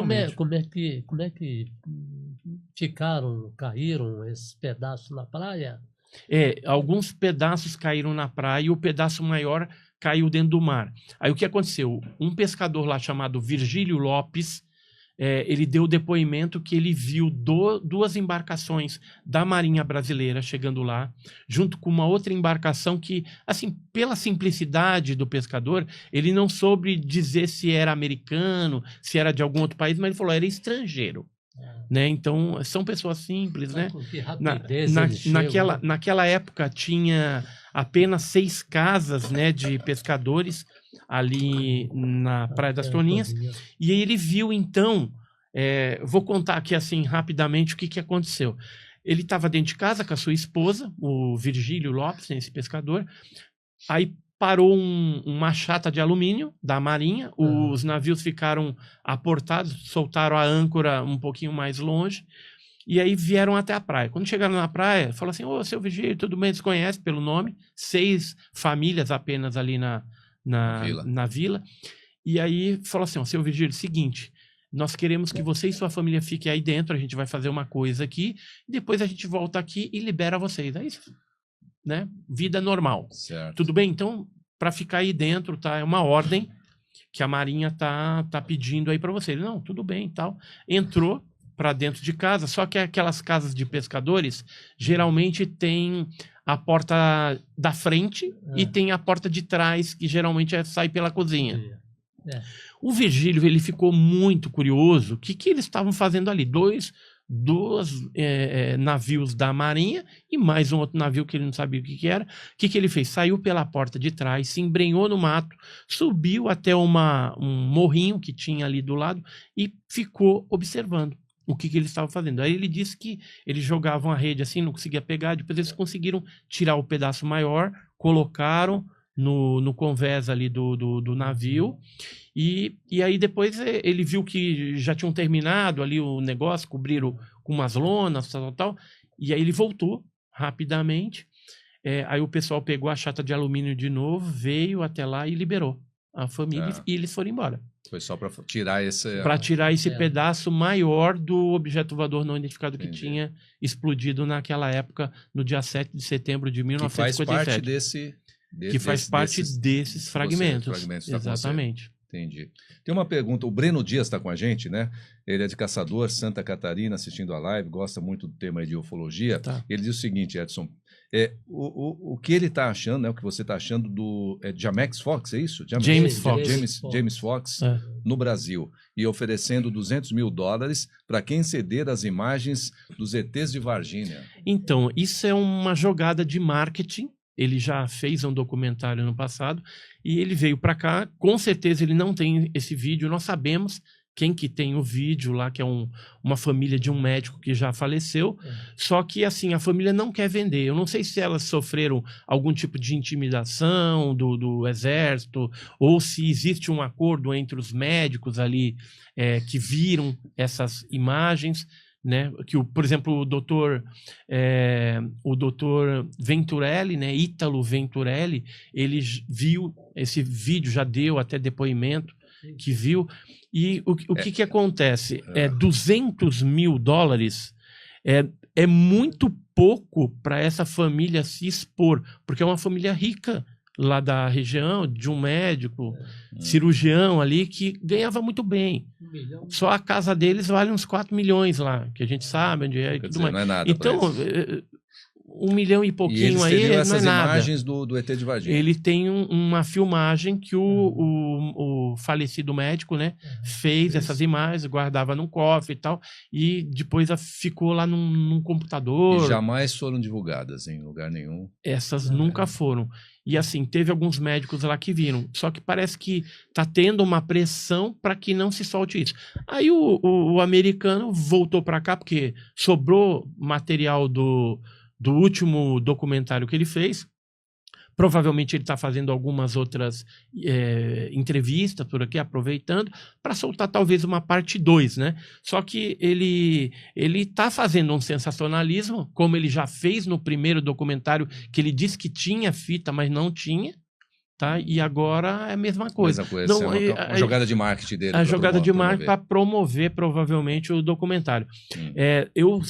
realmente. Como é que caíram esses pedaços na praia? Alguns pedaços caíram na praia e o pedaço maior caiu dentro do mar. Aí o que aconteceu? Um pescador lá chamado Virgílio Lopes, ele deu depoimento que ele viu duas embarcações da Marinha Brasileira chegando lá, junto com uma outra embarcação que, assim, pela simplicidade do pescador, ele não soube dizer se era americano, se era de algum outro país, mas ele falou, era estrangeiro. Né? Então, são pessoas simples, né? Com que rapidez eles chegam, né? Naquela época tinha apenas 6 casas, né, de pescadores ali na Praia das Toninhas, e aí ele viu então, vou contar aqui assim rapidamente o que aconteceu. Ele estava dentro de casa com a sua esposa, o Virgílio Lopes, esse pescador, aí parou uma chata de alumínio da Marinha, os navios ficaram aportados, soltaram a âncora um pouquinho mais longe, e aí vieram até a praia. Quando chegaram na praia, falaram assim, ô, seu Virgílio, tudo bem? Eles conhecem pelo nome, 6 famílias apenas ali na vila. E aí falou assim, ó, seu Virgílio, seguinte, nós queremos que você e sua família fiquem aí dentro, a gente vai fazer uma coisa aqui, depois a gente volta aqui e libera vocês. É isso, né? Vida normal. Certo. Tudo bem? Então, para ficar aí dentro, tá? É uma ordem que a Marinha tá pedindo aí para você. Ele, não, tudo bem e tal. Entrou para dentro de casa, só que aquelas casas de pescadores geralmente tem a porta da frente e tem a porta de trás, que geralmente sai pela cozinha. O Virgílio, ele ficou muito curioso. O que eles estavam fazendo ali? Dois navios da Marinha e mais um outro navio que ele não sabia o que era. O que ele fez? Saiu pela porta de trás, se embrenhou no mato, subiu até um morrinho que tinha ali do lado e ficou observando o que eles estavam fazendo. Aí ele disse que eles jogavam a rede assim, não conseguia pegar, depois eles conseguiram tirar o pedaço maior, colocaram no convés ali do navio, e aí depois ele viu que já tinham terminado ali o negócio, cobriram com umas lonas, tal, e aí ele voltou rapidamente, aí o pessoal pegou a chata de alumínio de novo, veio até lá e liberou a família, e eles foram embora. Foi só para tirar esse... Para tirar esse pedaço maior do objeto voador não identificado que tinha explodido naquela época, no dia 7 de setembro de 1957. Que faz parte que faz parte desses fragmentos. Exatamente. Entendi. Tem uma pergunta, o Breno Dias está com a gente, né? Ele é de Caçador, Santa Catarina, assistindo a live, gosta muito do tema de ufologia. Tá. Ele diz o seguinte, Edson, o que ele está achando, né? O que você está achando do Jamex Fox, é isso? James Fox no Brasil, e oferecendo $200 mil para quem ceder as imagens dos ETs de Varginha. Então, isso é uma jogada de marketing. Ele já fez um documentário no passado e ele veio para cá. Com certeza ele não tem esse vídeo. Nós sabemos quem que tem o vídeo lá, que é uma família de um médico que já faleceu. Só que, assim, a família não quer vender. Eu não sei se elas sofreram algum tipo de intimidação do exército ou se existe um acordo entre os médicos ali que viram essas imagens. Né, que por exemplo, o doutor Venturelli, né, Ítalo Venturelli, ele viu esse vídeo, já deu até depoimento que viu, e o que acontece? $200 mil é muito pouco para essa família se expor, porque é uma família rica lá da região, de um médico, cirurgião ali, que ganhava muito bem. Só a casa deles vale uns 4 milhões lá, que a gente sabe onde é. Quer dizer, não é nada. Então, 1 milhão e pouquinho aí não é essas nada. Imagens do ET de Varginha. Ele tem uma filmagem que o falecido médico, né, fez essas imagens, guardava num cofre e tal, e depois ficou lá num computador. E jamais foram divulgadas em lugar nenhum. Essas nunca foram. E assim, teve alguns médicos lá que viram. Só que parece que tá tendo uma pressão para que não se solte isso. Aí o americano voltou para cá, porque sobrou material do último documentário que ele fez. Provavelmente ele está fazendo algumas outras entrevistas por aqui, aproveitando, para soltar talvez uma parte 2, né? Só que ele está fazendo um sensacionalismo, como ele já fez no primeiro documentário, que ele disse que tinha fita, mas não tinha, tá? E agora é a mesma coisa. Não, é uma jogada de marketing dele. A jogada de marketing para promover, provavelmente, o documentário. Eu,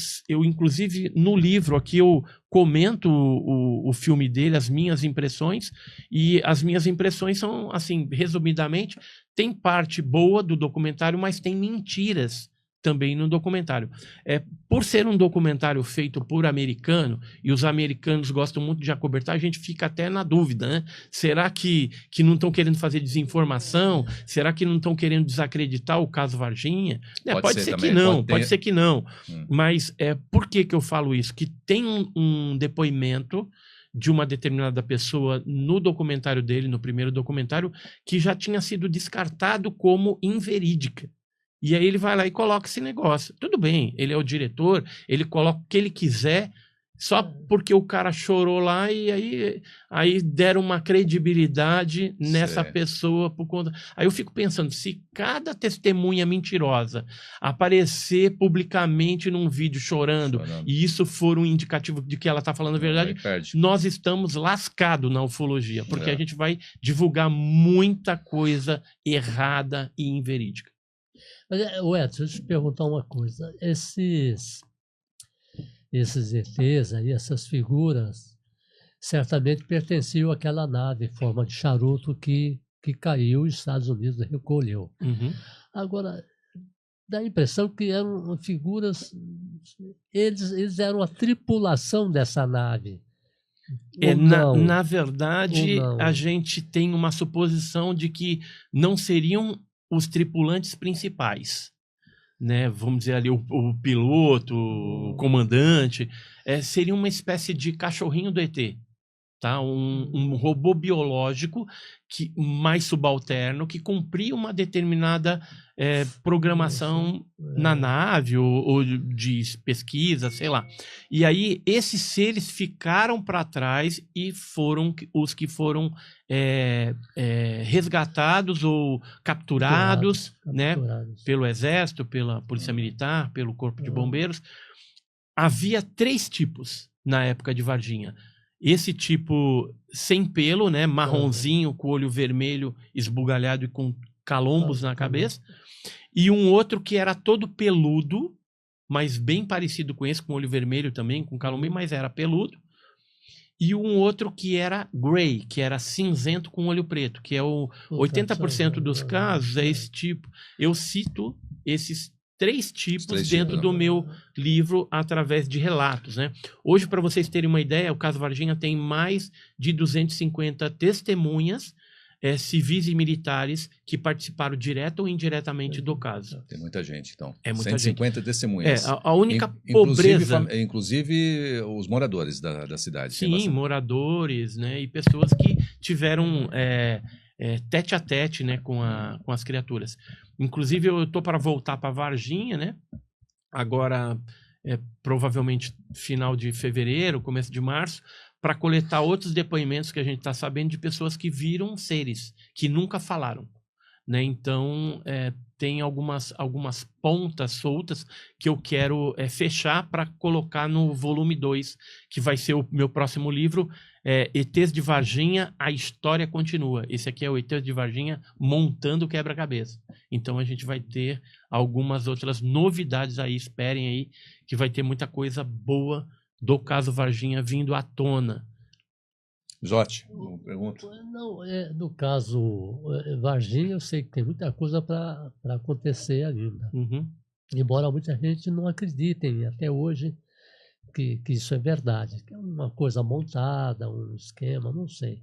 inclusive, no livro aqui, eu comento o filme dele, as minhas impressões, e as minhas impressões são, assim, resumidamente, tem parte boa do documentário, mas tem mentiras também no documentário. Por ser um documentário feito por americano, e os americanos gostam muito de acobertar, a gente fica até na dúvida, né? Será que não estão querendo fazer desinformação? Será que não estão querendo desacreditar o caso Varginha? Pode ser que não, pode ser que não. Mas por que eu falo isso? Que tem um depoimento de uma determinada pessoa no documentário dele, no primeiro documentário, que já tinha sido descartado como inverídica. E aí ele vai lá e coloca esse negócio. Tudo bem, ele é o diretor, ele coloca o que ele quiser, só porque o cara chorou lá e aí deram uma credibilidade nessa pessoa por conta... Aí eu fico pensando, se cada testemunha mentirosa aparecer publicamente num vídeo chorando, e isso for um indicativo de que ela está falando a verdade, nós estamos lascados na ufologia, porque a gente vai divulgar muita coisa errada e inverídica. Mas, Edson, deixa eu te perguntar uma coisa. Esses ETs aí, essas figuras, certamente pertenciam àquela nave em forma de charuto que caiu e os Estados Unidos recolheu. Agora, dá a impressão que eram figuras... Eles eram a tripulação dessa nave. Na verdade, a gente tem uma suposição de que não seriam os tripulantes principais, né? Vamos dizer ali, o piloto, o comandante, seria uma espécie de cachorrinho do ET, tá? Um robô biológico mais subalterno, que cumpria uma determinada programação na nave ou de pesquisa, sei lá. E aí esses seres ficaram para trás e foram os que foram resgatados ou capturados, né? Pelo Exército, pela Polícia Militar, pelo Corpo de Bombeiros. Havia 3 tipos na época de Varginha. Esse tipo sem pelo, né, marronzinho, com olho vermelho esbugalhado e com calombos na cabeça. E um outro que era todo peludo, mas bem parecido com esse, com olho vermelho também, com calombo, mas era peludo. E um outro que era grey, que era cinzento com olho preto, que é 80% dos casos é esse tipo. Eu cito esses 3 tipos dentro do meu livro através de relatos, né? Hoje, para vocês terem uma ideia, o caso Varginha tem mais de 250 testemunhas civis e militares que participaram direta ou indiretamente do caso. Tem muita gente, então. É muita 150 gente. Testemunhas. A única pobreza... Inclusive os moradores da cidade. Sim, moradores, né? E pessoas que tiveram... tete a tete, né, com as criaturas. Inclusive, eu estou para voltar para Varginha, né? Agora, provavelmente final de fevereiro, começo de março, para coletar outros depoimentos que a gente está sabendo de pessoas que viram seres, que nunca falaram, né? Então, tem algumas pontas soltas que eu quero fechar para colocar no volume 2, que vai ser o meu próximo livro, ETs de Varginha, a história continua. Esse aqui é o ETs de Varginha montando o quebra-cabeça. Então a gente vai ter algumas outras novidades aí, esperem aí, que vai ter muita coisa boa do caso Varginha vindo à tona. Jote, uma pergunta? Não, no caso Varginha, eu sei que tem muita coisa para acontecer ainda. Embora muita gente não acredite até hoje que isso é verdade, que é uma coisa montada, um esquema, não sei.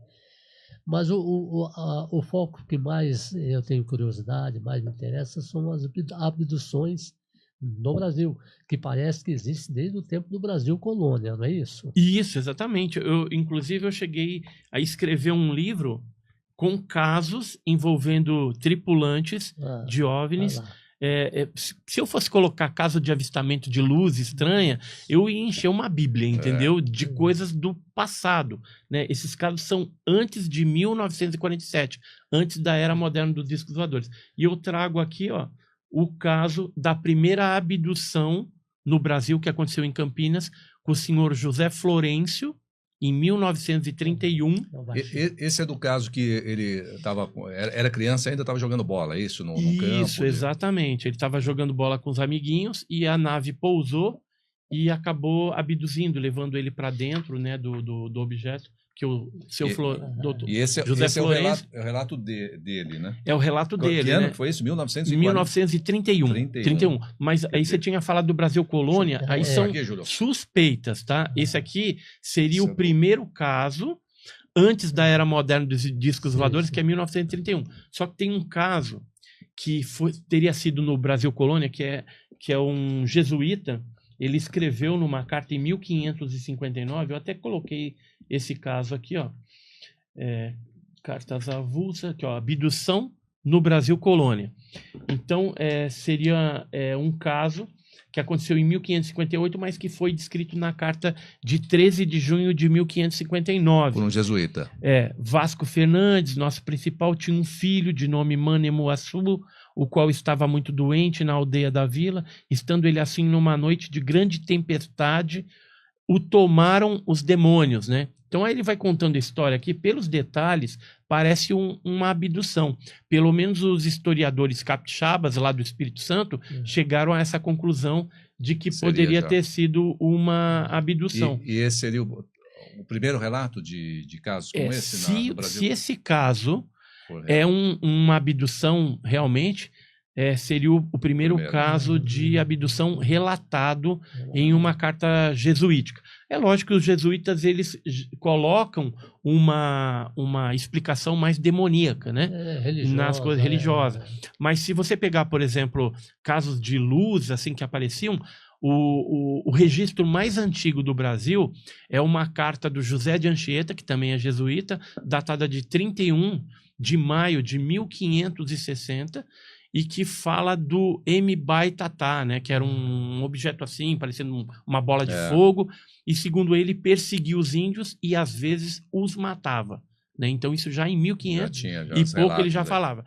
Mas o foco que mais eu tenho curiosidade, mais me interessa, são as abduções no Brasil, que parece que existe desde o tempo do Brasil colônia, não é isso? Isso, exatamente. Inclusive, eu cheguei a escrever um livro com casos envolvendo tripulantes de OVNIs. Se eu fosse colocar caso de avistamento de luz estranha, eu ia encher uma bíblia, entendeu? De coisas do passado, né? Esses casos são antes de 1947, antes da era moderna dos discos voadores. E eu trago aqui, ó, o caso da primeira abdução no Brasil, que aconteceu em Campinas, com o senhor José Florencio, em 1931. Esse é do caso que ele era criança e ainda estava jogando bola, é isso? No campo? Isso, exatamente. Ele estava jogando bola com os amiguinhos e a nave pousou e acabou abduzindo, levando ele para dentro, né, do objeto. Que o seu doutor José Florencio, é o relato dele, né? É o relato dele. Que ano né? foi isso? 1931. Mas aí você tinha falado do Brasil Colônia, aí são suspeitas, tá? Esse aqui seria o primeiro caso antes da era moderna dos discos voadores, que é 1931. Só que tem um caso que teria sido no Brasil Colônia, que é um jesuíta. Ele escreveu numa carta em 1559, eu até coloquei esse caso aqui, ó, cartas avulsas, aqui, ó, abdução no Brasil Colônia. Então, seria um caso que aconteceu em 1558, mas que foi descrito na carta de 13 de junho de 1559. Por um jesuíta. Vasco Fernandes, nosso principal, tinha um filho de nome Manemuaçu, o qual estava muito doente na aldeia da vila. Estando ele assim numa noite de grande tempestade, o tomaram os demônios, né? Então aí ele vai contando a história aqui, pelos detalhes, parece uma abdução. Pelo menos os historiadores capixabas lá do Espírito Santo chegaram a essa conclusão de que poderia ter sido uma abdução. E esse seria o primeiro relato de casos como esse no Brasil? Se esse caso é uma abdução realmente, seria o primeiro caso de abdução relatado em uma carta jesuítica. É lógico que os jesuítas eles colocam uma explicação mais demoníaca, né? Nas coisas religiosas. Mas se você pegar, por exemplo, casos de luz assim que apareciam, o registro mais antigo do Brasil é uma carta do José de Anchieta, que também é jesuíta, datada de 31 de maio de 1560, e que fala do Mbaitatá, né, que era um objeto assim, parecendo uma bola de fogo, e segundo ele perseguia os índios e às vezes os matava. Né? Então isso já em 1500 e pouco ele já falava.